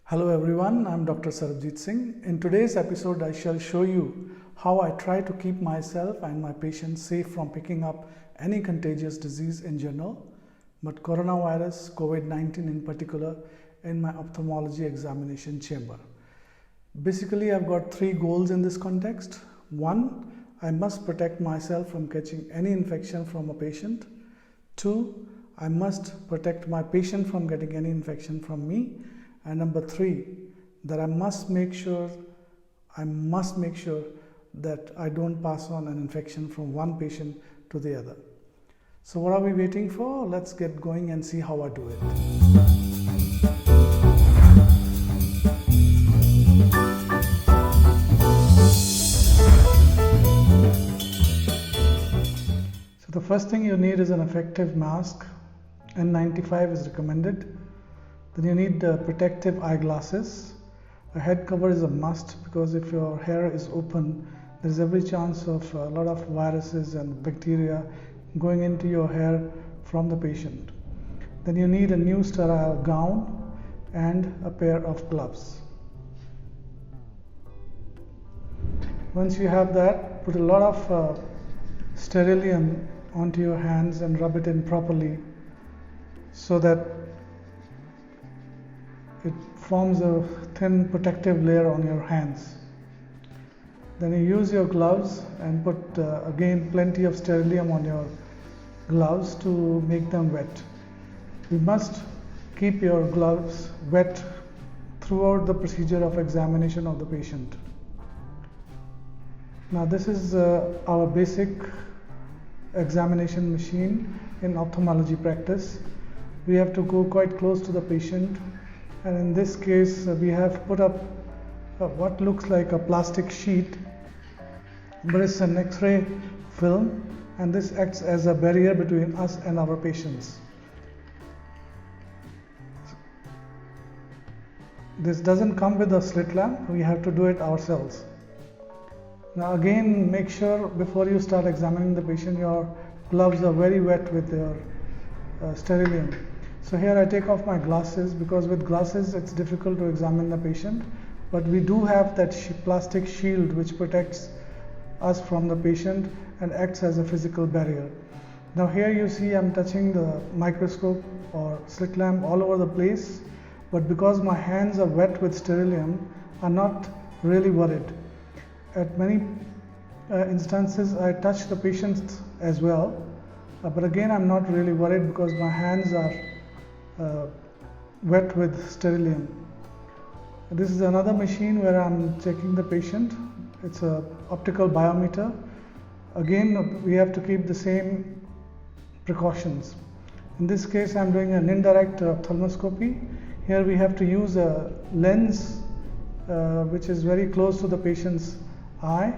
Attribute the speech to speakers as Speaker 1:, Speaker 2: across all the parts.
Speaker 1: Hello everyone, I'm Dr. Sarabjit Singh. In today's episode, I shall show you how I try to keep myself and my patients safe from picking up any contagious disease in general, but coronavirus, COVID-19 in particular, in my ophthalmology examination chamber. Basically, I've got three goals in this context. One, I must protect myself from catching any infection from a patient. Two, I must protect my patient from getting any infection from me. And number three, that I must make sure that I don't pass on an infection from one patient to the other. So what are we waiting for? Let's get going and see how I do it. So the first thing you need is an effective mask. N95 is recommended. Then you need protective eyeglasses. A head cover is a must because if your hair is open, there is every chance of a lot of viruses and bacteria going into your hair from the patient. Then you need a new sterile gown and a pair of gloves. Once you have that, put a lot of sterilium onto your hands and rub it in properly so that it forms a thin protective layer on your hands. Then you use your gloves and put again plenty of sterilium on your gloves to make them wet. You must keep your gloves wet throughout the procedure of examination of the patient. Now this is our basic examination machine in ophthalmology practice. We have to go quite close to the patient. And in this case, we have put up what looks like a plastic sheet, but it's an X-ray film, and this acts as a barrier between us and our patients. This doesn't come with a slit lamp, we have to do it ourselves. Now again, make sure before you start examining the patient, your gloves are very wet with your sterilium. So here I take off my glasses because with glasses it's difficult to examine the patient, but we do have that plastic shield which protects us from the patient and acts as a physical barrier. Now here you see I'm touching the microscope or slit lamp all over the place, but because my hands are wet with sterilium, I'm not really worried. At many instances I touch the patient as well, but again I'm not really worried because my hands are wet with sterilium. This is another machine where I'm checking the patient. It's an optical biometer. Again, we have to keep the same precautions. In this case, I'm doing an indirect ophthalmoscopy. Here we have to use a lens which is very close to the patient's eye.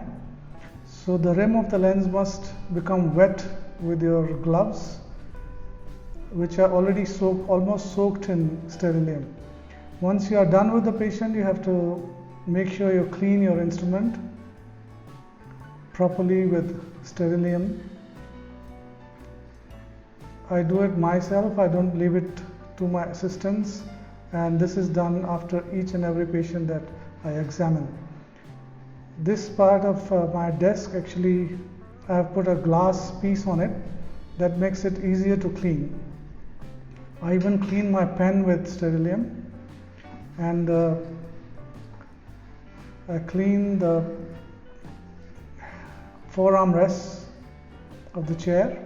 Speaker 1: So the rim of the lens must become wet with your gloves, which are already almost soaked in sterilium. Once you are done with the patient, you have to make sure you clean your instrument properly with sterilium. I do it myself, I don't leave it to my assistants, and this is done after each and every patient that I examine. This part of my desk, actually I have put a glass piece on it that makes it easier to clean. I even clean my pen with sterilium, and I clean the forearm rests of the chair.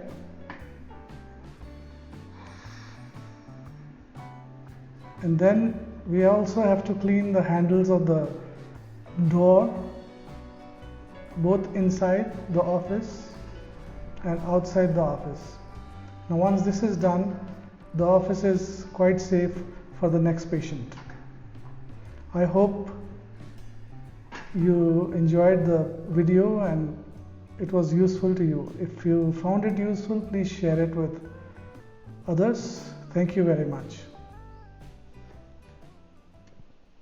Speaker 1: And then we also have to clean the handles of the door, both inside the office and outside the office. Now once this is done, the office is quite safe for the next patient. I hope you enjoyed the video and it was useful to you. If you found it useful, please share it with others. Thank you very much.